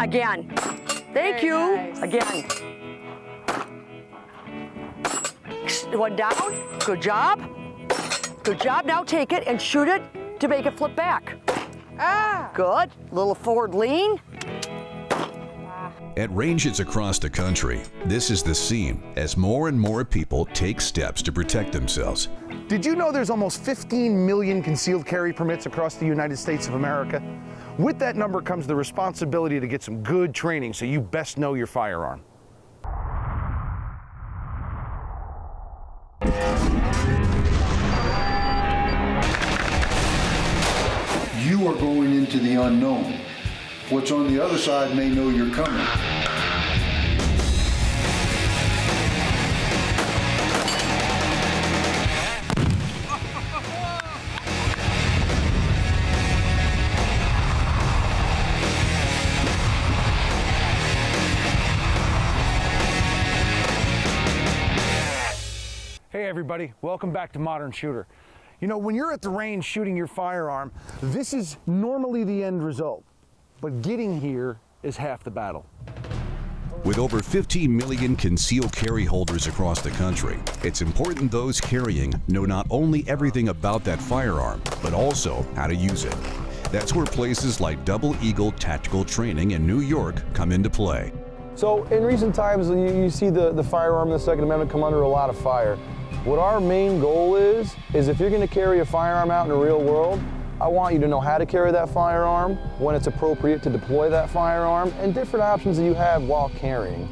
again. Thank you. Nice. Again. One down. Good job. Good job. Now take it and shoot it to make it flip back. Ah. Good. Little forward lean. At ranges across the country, this is the scene as more and more people take steps to protect themselves. Did you know there's almost 15 million concealed carry permits across the United States of America? With that number comes the responsibility to get some good training, so you best know your firearm. You are going into the unknown. What's on the other side may know you're coming. Hey everybody, welcome back to Modern Shooter. You know, when you're at the range shooting your firearm, this is normally the end result, but getting here is half the battle. With over 15 million concealed carry holders across the country, it's important those carrying know not only everything about that firearm, but also how to use it. That's where places like Double Eagle Tactical Training in New York come into play. So in recent times, you see the firearm and the Second Amendment come under a lot of fire. What our main goal is if you're going to carry a firearm out in the real world, I want you to know how to carry that firearm, when it's appropriate to deploy that firearm, and different options that you have while carrying.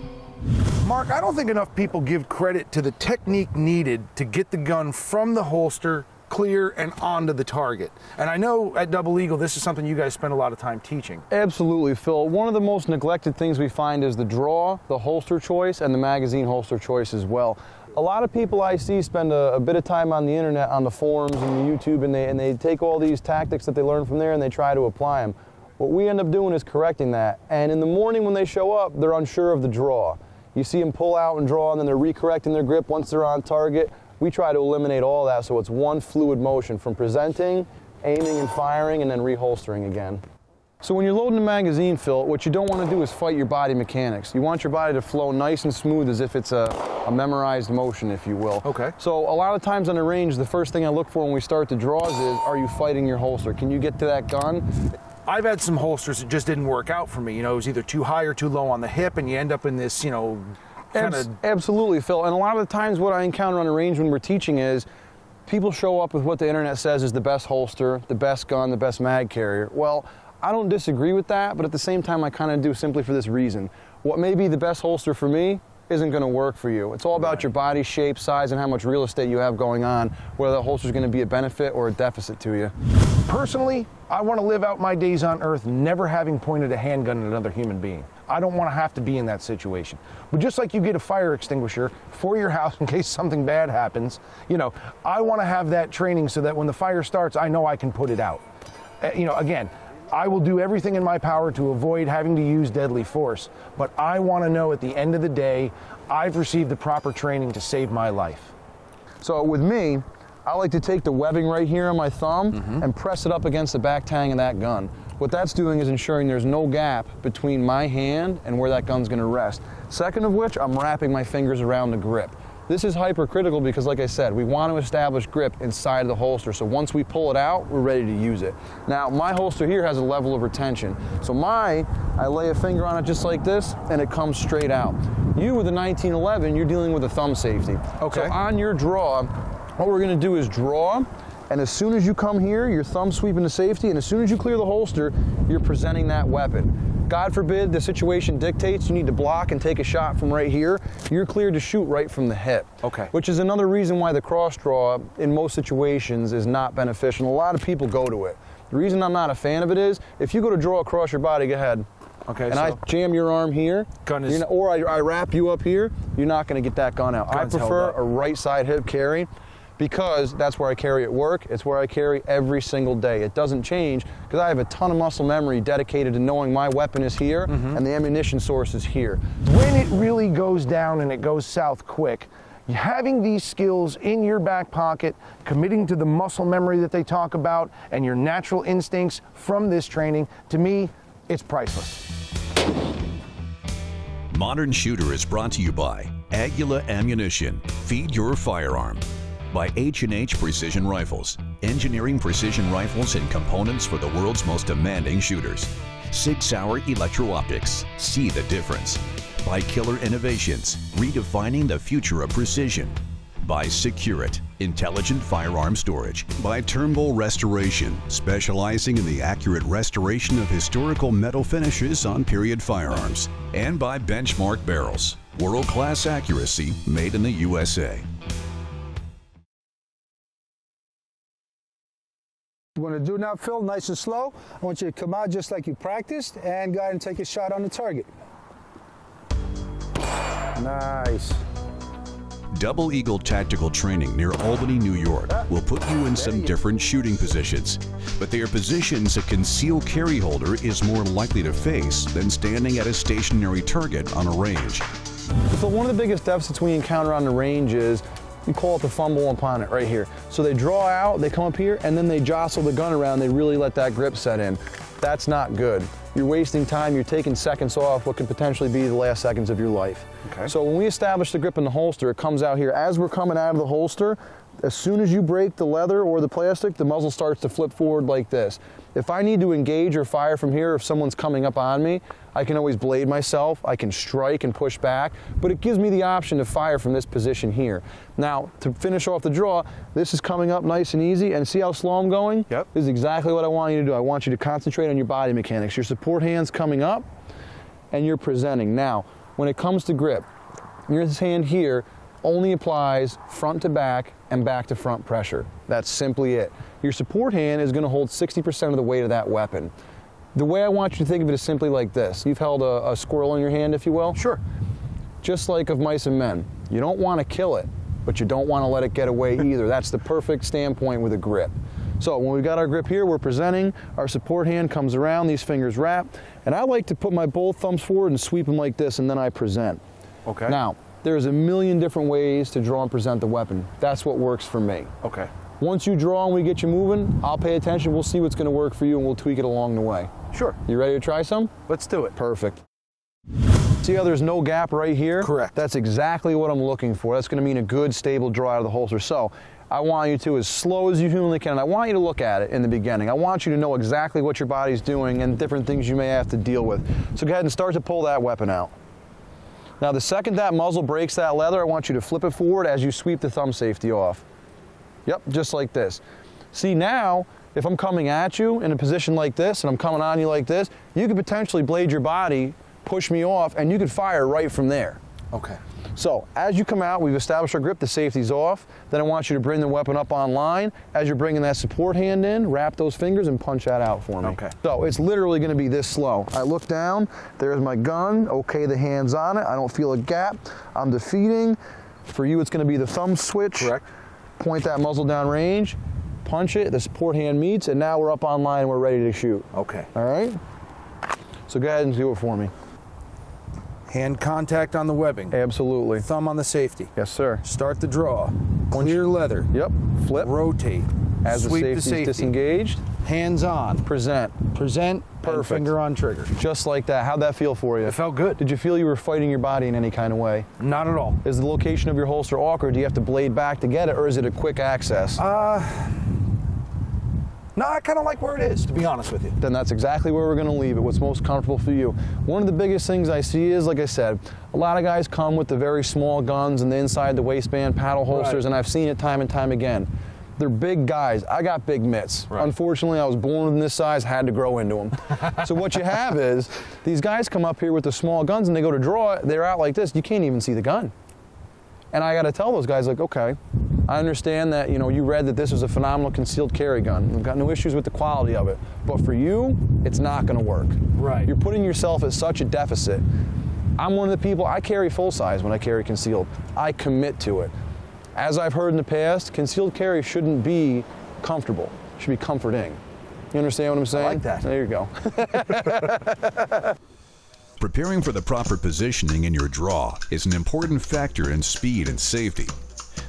Mark, I don't think enough people give credit to the technique needed to get the gun from the holster, clear, and onto the target. And I know at Double Eagle, this is something you guys spend a lot of time teaching. Absolutely, Phil. One of the most neglected things we find is the draw, the holster choice, and the magazine holster choice as well. A lot of people I see spend a bit of time on the internet, on the forums and the YouTube, and they take all these tactics that they learn from there and they try to apply them. What we end up doing is correcting that. And in the morning when they show up, they're unsure of the draw. You see them pull out and draw, and then they're recorrecting their grip once they're on target. We try to eliminate all that so it's one fluid motion from presenting, aiming and firing, and then reholstering again. So when you're loading a magazine, Phil, what you don't want to do is fight your body mechanics. You want your body to flow nice and smooth as if it's a memorized motion, if you will. Okay. So a lot of times on the range, the first thing I look for when we start the draws is, are you fighting your holster? Can you get to that gun? I've had some holsters that just didn't work out for me. You know, it was either too high or too low on the hip, and you end up in this, you know, Absolutely, Phil. And a lot of the times what I encounter on the range when we're teaching is people show up with what the internet says is the best holster, the best gun, the best mag carrier. Well, I don't disagree with that, but at the same time I kind of do, simply for this reason. What may be the best holster for me isn't going to work for you. It's all about your body shape, size, and how much real estate you have going on, whether the holster is going to be a benefit or a deficit to you. Personally, I want to live out my days on Earth never having pointed a handgun at another human being. I don't want to have to be in that situation. But just like you get a fire extinguisher for your house in case something bad happens, you know, I want to have that training so that when the fire starts, I know I can put it out. You know, again, I will do everything in my power to avoid having to use deadly force, but I want to know at the end of the day, I've received the proper training to save my life. So with me, I like to take the webbing right here on my thumb and press it up against the back tang of that gun. What that's doing is ensuring there's no gap between my hand and where that gun's going to rest. Second of which, I'm wrapping my fingers around the grip. This is hypercritical because, like I said, we want to establish grip inside of the holster, so once we pull it out, we're ready to use it. Now, my holster here has a level of retention. So I lay a finger on it just like this, and it comes straight out. You, with a 1911, you're dealing with a thumb safety. Okay. So on your draw, what we're going to do is draw, and as soon as you come here, your thumb sweep into safety, and as soon as you clear the holster, you're presenting that weapon. God forbid the situation dictates you need to block and take a shot from right here, you're cleared to shoot right from the hip. Okay. Which is another reason why the cross draw in most situations is not beneficial. A lot of people go to it. The reason I'm not a fan of it is, if you go to draw across your body, go ahead. Okay, and I jam your arm here, or I wrap you up here, you're not going to get that gun out. I prefer a right side hip carry, because that's where I carry at work. It's where I carry every single day. It doesn't change because I have a ton of muscle memory dedicated to knowing my weapon is here and the ammunition source is here. When it really goes down and it goes south quick, having these skills in your back pocket, committing to the muscle memory that they talk about, and your natural instincts from this training, to me, it's priceless. Modern Shooter is brought to you by Aguila Ammunition. Feed your firearm. By H&H Precision Rifles. Engineering precision rifles and components for the world's most demanding shooters. Sig Sauer Electro-Optics. See the difference. By Killer Innovations. Redefining the future of precision. By Securit, intelligent firearm storage. By Turnbull Restoration, specializing in the accurate restoration of historical metal finishes on period firearms. And by Benchmark Barrels, world-class accuracy made in the USA. We're going to do now, Phil, nice and slow. I want you to come out just like you practiced and go ahead and take a shot on the target. Nice. Double Eagle Tactical Training near Albany, New York will put you in some different shooting positions, but they are positions a concealed carry holder is more likely to face than standing at a stationary target on a range. So one of the biggest deficits we encounter on the range is, we call it the fumble upon it right here. So they draw out, they come up here, and then they jostle the gun around, they really let that grip set in. That's not good. You're wasting time, you're taking seconds off what could potentially be the last seconds of your life. Okay. So when we establish the grip in the holster, it comes out here. As we're coming out of the holster, as soon as you break the leather or the plastic, the muzzle starts to flip forward like this. If I need to engage or fire from here, if someone's coming up on me, I can always blade myself, I can strike and push back, but it gives me the option to fire from this position here. Now, to finish off the draw, this is coming up nice and easy, and see how slow I'm going? Yep. This is exactly what I want you to do. I want you to concentrate on your body mechanics. Your support hand's coming up, and you're presenting. Now, when it comes to grip, this hand here only applies front to back and back to front pressure. That's simply it. Your support hand is going to hold 60% of the weight of that weapon. The way I want you to think of it is simply like this. You've held a squirrel in your hand, if you will? Sure. Just like of mice and men. You don't want to kill it, but you don't want to let it get away either. That's the perfect standpoint with a grip. So when we've got our grip here, we're presenting, our support hand comes around, these fingers wrap, and I like to put my both thumbs forward and sweep them like this, and then I present. Okay. Now, there's a million different ways to draw and present the weapon. That's what works for me. Okay. Once you draw and we get you moving, I'll pay attention, we'll see what's going to work for you, and we'll tweak it along the way. Sure. You ready to try some? Let's do it. Perfect. See how there's no gap right here? Correct. That's exactly what I'm looking for. That's going to mean a good, stable draw out of the holster. So I want you to, as slow as you humanly can, and I want you to look at it in the beginning. I want you to know exactly what your body's doing and different things you may have to deal with. So go ahead and start to pull that weapon out. Now the second that muzzle breaks that leather, I want you to flip it forward as you sweep the thumb safety off. Yep, just like this. See now, if I'm coming at you in a position like this and I'm coming on you like this, you could potentially blade your body, push me off, and you could fire right from there. Okay. So as you come out, we've established our grip, the safety's off. Then I want you to bring the weapon up on line. As you're bringing that support hand in, wrap those fingers and punch that out for me. Okay. So it's literally going to be this slow. I look down, there's my gun, okay, the hand's on it, I don't feel a gap, I'm defeating. For you, it's going to be the thumb switch. Correct. Point that muzzle down range, punch it, the support hand meets, and now we're up on line and we're ready to shoot. Okay. All right? So go ahead and do it for me. Hand contact on the webbing. Absolutely. Thumb on the safety. Yes, sir. Start the draw. Clear leather. Yep. Flip. Rotate. As the safety's disengaged. Hands on. Present. Present. Perfect. Finger on trigger. Just like that. How'd that feel for you? It felt good. Did you feel you were fighting your body in any kind of way? Not at all. Is the location of your holster awkward? Do you have to blade back to get it, or is it a quick access? No, I kind of like where it is, to be honest with you. Then that's exactly where we're going to leave it, what's most comfortable for you. One of the biggest things I see is, like I said, a lot of guys come with the very small guns and the inside the waistband paddle holsters, and I've seen it time and time again. They're big guys. I got big mitts. Right. Unfortunately, I was born in this size, had to grow into them. So what you have is, these guys come up here with the small guns and they go to draw it, they're out like this, you can't even see the gun. And I got to tell those guys, like, okay, I understand that, you know, you read that this was a phenomenal concealed carry gun. I've got no issues with the quality of it. But for you, it's not going to work. Right. You're putting yourself at such a deficit. I'm one of the people, I carry full size when I carry concealed. I commit to it. As I've heard in the past, concealed carry shouldn't be comfortable. It should be comforting. You understand what I'm saying? I like that. There you go. Preparing for the proper positioning in your draw is an important factor in speed and safety.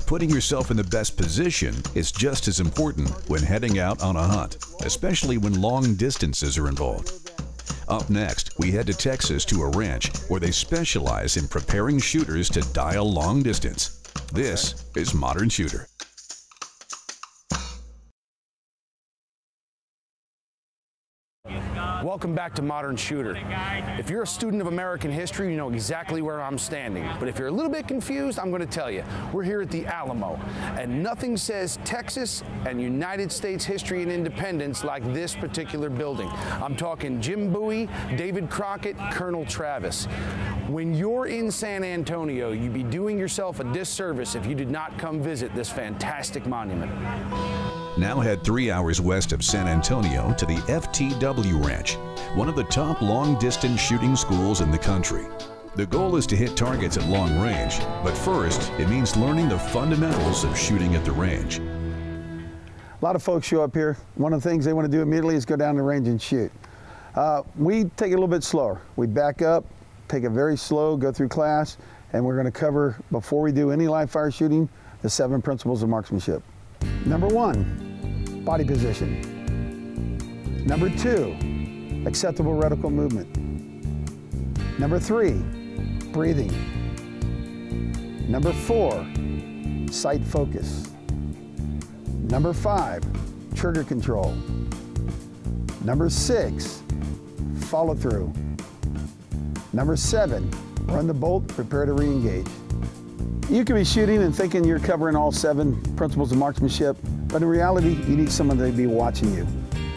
Putting yourself in the best position is just as important when heading out on a hunt, especially when long distances are involved. Up next, we head to Texas to a ranch where they specialize in preparing shooters to dial long distance. This is Modern Shooter. Welcome back to Modern Shooter. If you're a student of American history, you know exactly where I'm standing. But if you're a little bit confused, I'm going to tell you. We're here at the Alamo, and nothing says Texas and United States history and independence like this particular building. I'm talking Jim Bowie, David Crockett, Colonel Travis. When you're in San Antonio, you'd be doing yourself a disservice if you did not come visit this fantastic monument. Now head 3 hours west of San Antonio to the FTW Ranch, one of the top long-distance shooting schools in the country. The goal is to hit targets at long range, but first, it means learning the fundamentals of shooting at the range. A lot of folks show up here. One of the things they want to do immediately is go down the range and shoot. We take it a little bit slower. We back up, take it very slow, go through class, and we're going to cover, before we do any live fire shooting, the 7 principles of marksmanship. Number 1, body position. Number 2, acceptable reticle movement. Number 3, breathing. Number 4, sight focus. Number 5, trigger control. Number 6, follow through. Number 7, run the bolt, prepare to re-engage. You could be shooting and thinking you're covering all 7 principles of marksmanship, but in reality, you need someone to be watching you.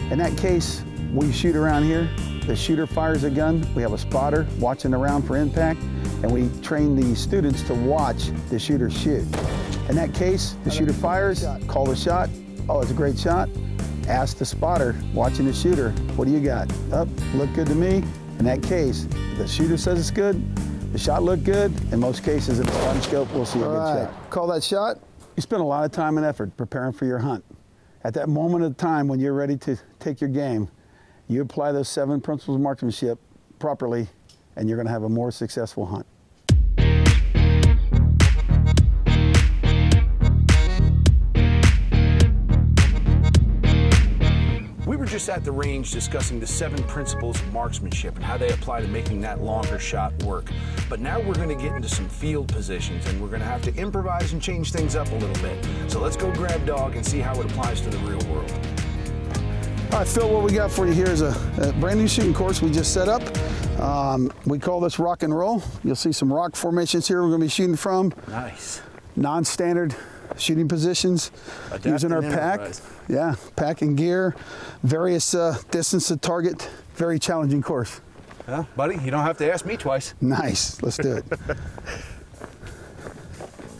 In that case, we shoot around here. The shooter fires a gun. We have a spotter watching around for impact, and we train the students to watch the shooter shoot. In that case, the shooter fires, call the shot. Oh, it's a great shot. Ask the spotter watching the shooter, what do you got? Up, look good to me. In that case, if the shooter says it's good, the shot looked good. In most cases, if it's on scope, we'll see a good shot. Call that shot. You spend a lot of time and effort preparing for your hunt. At that moment of time when you're ready to take your game, you apply those 7 principles of marksmanship properly, and you're going to have a more successful hunt. We were just at the range discussing the 7 principles of marksmanship and how they apply to making that longer shot work. But now we're going to get into some field positions, and we're going to have to improvise and change things up a little bit. So let's go grab dog and see how it applies to the real world. All right, Phil, what we got for you here is a brand new shooting course we just set up. We call this rock and roll. You'll see some rock formations here we're going to be shooting from. Nice. Non-standard shooting positions, using our pack. Yeah, pack and gear, various distance to target. Very challenging course. Well, buddy, you don't have to ask me twice. Nice, let's do it.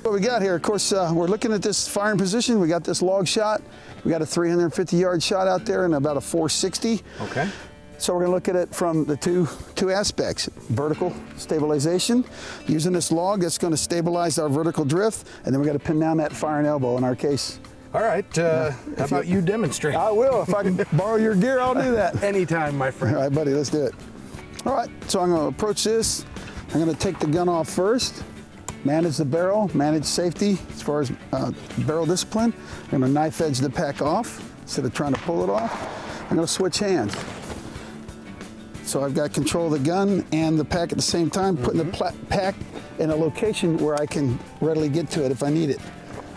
What we got here, of course, we're looking at this firing position. We got this log shot. We got a 350-yard shot out there and about a 460. Okay. So we're going to look at it from the two aspects. Vertical stabilization. Using this log, that's going to stabilize our vertical drift, and then we're going to pin down that firing elbow in our case. All right, how about you demonstrate? I will. If I can borrow your gear, I'll do that. Anytime, my friend. All right, buddy, let's do it. All right, so I'm going to approach this. I'm going to take the gun off first, manage the barrel, manage safety as far as barrel discipline. I'm going to knife edge the pack off instead of trying to pull it off. I'm going to switch hands. So I've got control of the gun and the pack at the same time, putting the pack in a location where I can readily get to it if I need it.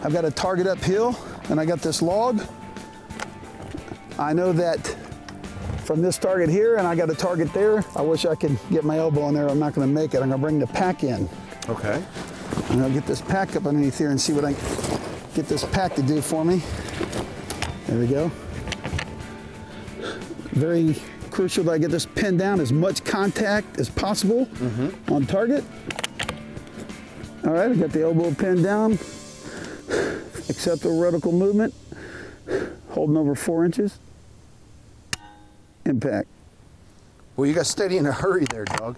I've got a target uphill, and I got this log. I know that from this target here, and I got a target there. I wish I could get my elbow in there. I'm not going to make it. I'm going to bring the pack in. Okay. And I'll get this pack up underneath here and see what I can get this pack to do for me. There we go. Very crucial that I get this pinned down, as much contact as possible on target. All right, I got the elbow pinned down. Acceptable reticle movement, holding over 4 inches. Impact. Well, you got steady in a hurry there, dog.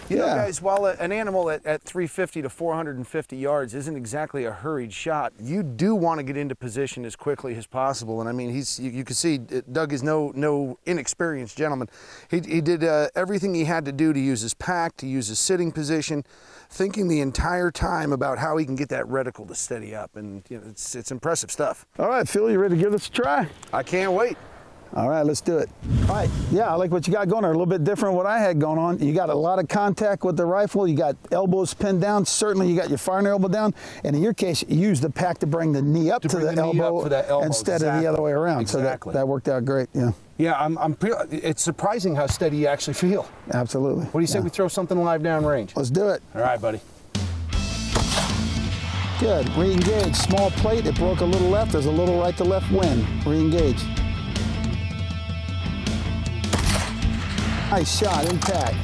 You know, Yeah. guys, while an animal at 350 to 450 yards isn't exactly a hurried shot, you do want to get into position as quickly as possible. And I mean, you can see Doug is no inexperienced gentleman. He did everything he had to do to use his pack, to use his sitting position, thinking the entire time about how he can get that reticle to steady up. And you know, it's impressive stuff. All right, Phil, you ready to give this a try? I can't wait. All right, let's do it. All right, yeah, I like what you got going there. A little bit different what I had going on. You got a lot of contact with the rifle. You got elbows pinned down. Certainly you got your firing elbow down. And in your case, you used the pack to bring the knee up to the elbow instead of the other way around. Exactly. So that worked out great, yeah. Yeah, it's surprising how steady you actually feel. Absolutely. What do you say we throw something live down range? Let's do it. All right, buddy. Good, re-engage. Small plate, it broke a little left. There's a little right to left wind. Re-engage. Nice shot, impact.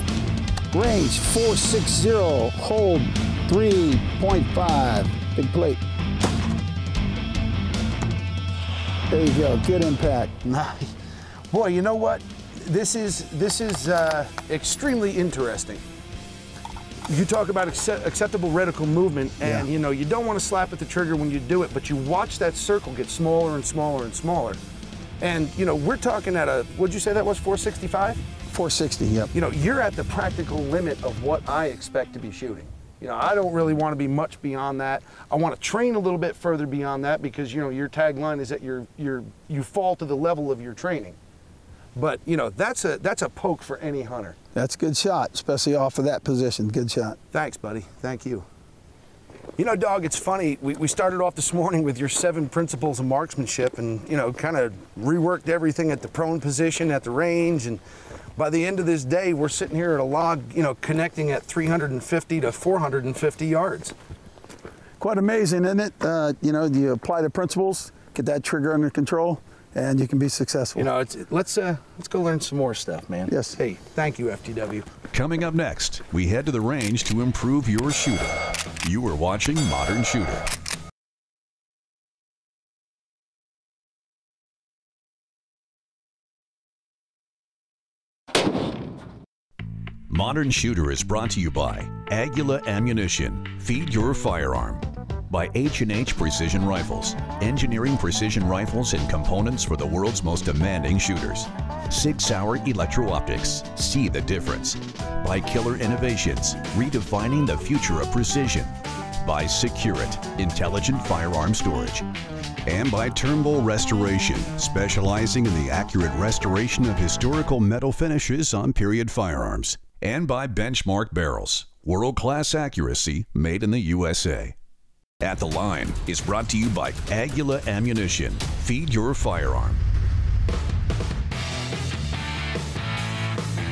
Range 460, hold 3.5. Big plate. There you go, good impact. Nice. Boy, you know what? This is extremely interesting. You talk about acceptable reticle movement, and you know, you don't want to slap at the trigger when you do it, but you watch that circle get smaller and smaller and smaller. And you know, we're talking at a, what'd you say that was, 465? 460, yep. You know, you're at the practical limit of what I expect to be shooting. You know, I don't really want to be much beyond that. I want to train a little bit further beyond that because, you know, your tagline is that you fall to the level of your training. But, you know, that's a poke for any hunter. That's a good shot, especially off of that position. Good shot. Thanks, buddy. Thank you. You know, Dog, it's funny. We started off this morning with your 7 principles of marksmanship and, you know, kind of reworked everything at the prone position, at the range, and by the end of this day, we're sitting here at a log, you know, connecting at 350 to 450 yards. Quite amazing, isn't it? You know, you apply the principles, get that trigger under control, and you can be successful. You know, let's go learn some more stuff, man. Yes. Hey, thank you, FTW. Coming up next, we head to the range to improve your shooting. You are watching Modern Shooter. Modern Shooter is brought to you by Aguila Ammunition. Feed your firearm. By H&H Precision Rifles. Engineering precision rifles and components for the world's most demanding shooters. 6 Hour Electro-Optics. See the difference. By Killer Innovations. Redefining the future of precision. By Securite. Intelligent firearm storage. And by Turnbull Restoration, specializing in the accurate restoration of historical metal finishes on period firearms. And by Benchmark Barrels, world-class accuracy made in the USA. At the Line is brought to you by Aguila Ammunition. Feed your firearm.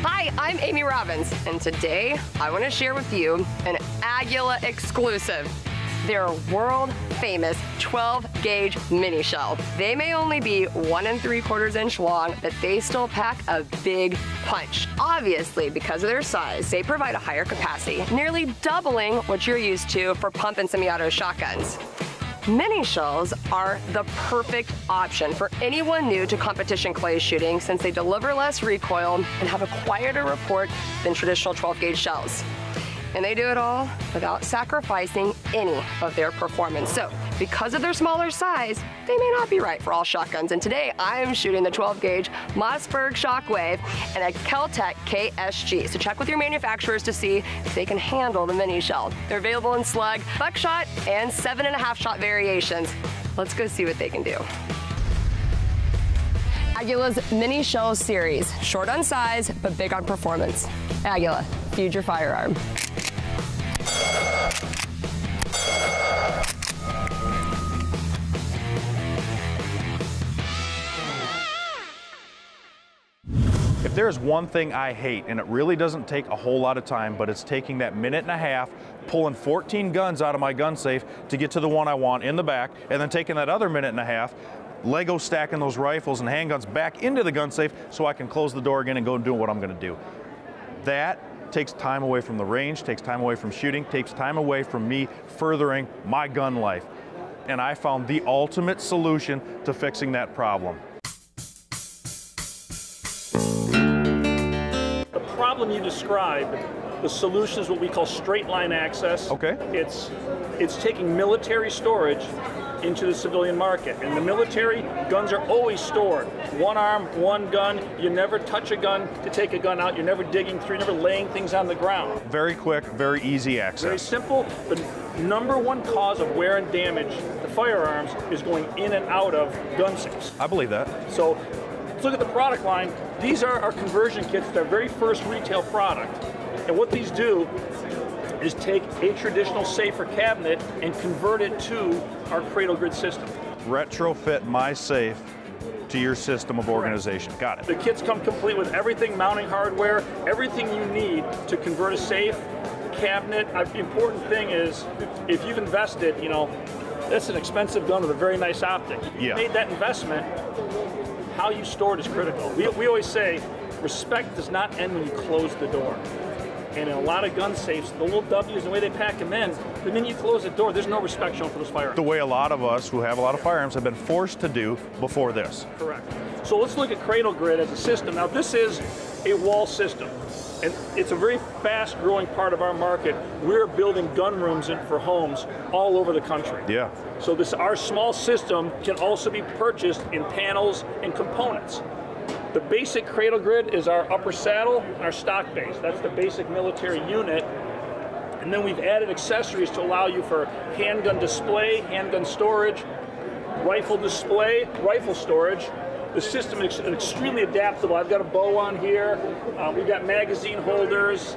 Hi, I'm Amy Robbins, and today I want to share with you an Aguila exclusive. Their world-famous 12-gauge mini shell. They may only be 1 3/4 inch long, but they still pack a big punch. Obviously, because of their size, they provide a higher capacity, nearly doubling what you're used to for pump and semi-auto shotguns. Mini shells are the perfect option for anyone new to competition clay shooting since they deliver less recoil and have a quieter report than traditional 12-gauge shells. And they do it all without sacrificing any of their performance. So, because of their smaller size, they may not be right for all shotguns. And today, I am shooting the 12-gauge Mossberg Shockwave and a Kel-Tec KSG. So check with your manufacturers to see if they can handle the mini shell. They're available in slug, buckshot, and 7.5 shot variations. Let's go see what they can do. Aguila's Mini Shell Series. Short on size, but big on performance. Aguila, feed your firearm. If there's one thing I hate, and it really doesn't take a whole lot of time, but it's taking that 1.5 minutes, pulling 14 guns out of my gun safe to get to the one I want in the back, and then taking that other 1.5 minutes, Lego stacking those rifles and handguns back into the gun safe so I can close the door again and go and do what I'm gonna do. That takes time away from the range, takes time away from shooting, takes time away from me furthering my gun life. And I found the ultimate solution to fixing that problem. The problem you described, the solution is what we call straight line access. Okay. It's taking military storage into the civilian market. In the military, guns are always stored. One arm, one gun. You never touch a gun to take a gun out. You're never digging through, you're never laying things on the ground. Very quick, very easy access. Very simple. The #1 cause of wear and damage to firearms is going in and out of gun safes. I believe that. So Let's look at the product line. These are our conversion kits, their very first retail product. And what these do is take a traditional safe or cabinet and convert it to our cradle grid system. Retrofit my safe to your system of organization. Got it. The kits come complete with everything, mounting hardware, everything you need to convert a safe, cabinet. The important thing is, if you've invested, you know, that's an expensive gun with a very nice optic. You made that investment, how you store it is critical. We always say, respect does not end when you close the door. And in a lot of gun safes, the little W's, the way they pack them in, the minute you close the door, there's no respect shown for those firearms. The way a lot of us who have a lot of firearms have been forced to do before this. Correct. So let's look at Cradle Grid as a system. Now this is a wall system, and it's a very fast growing part of our market. We're building gun rooms for homes all over the country. Yeah. So our small system can also be purchased in panels and components. The basic Cradle Grid is our upper saddle, our stock base. That's the basic military unit. And then we've added accessories to allow you for handgun display, handgun storage, rifle display, rifle storage. The system is extremely adaptable. I've got a bow on here. We've got magazine holders.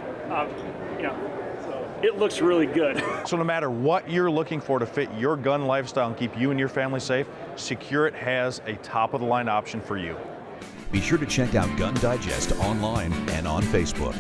You know, it looks really good. So no matter what you're looking for to fit your gun lifestyle and keep you and your family safe, Secure It has a top-of-the-line option for you. Be sure to check out Gun Digest online and on Facebook.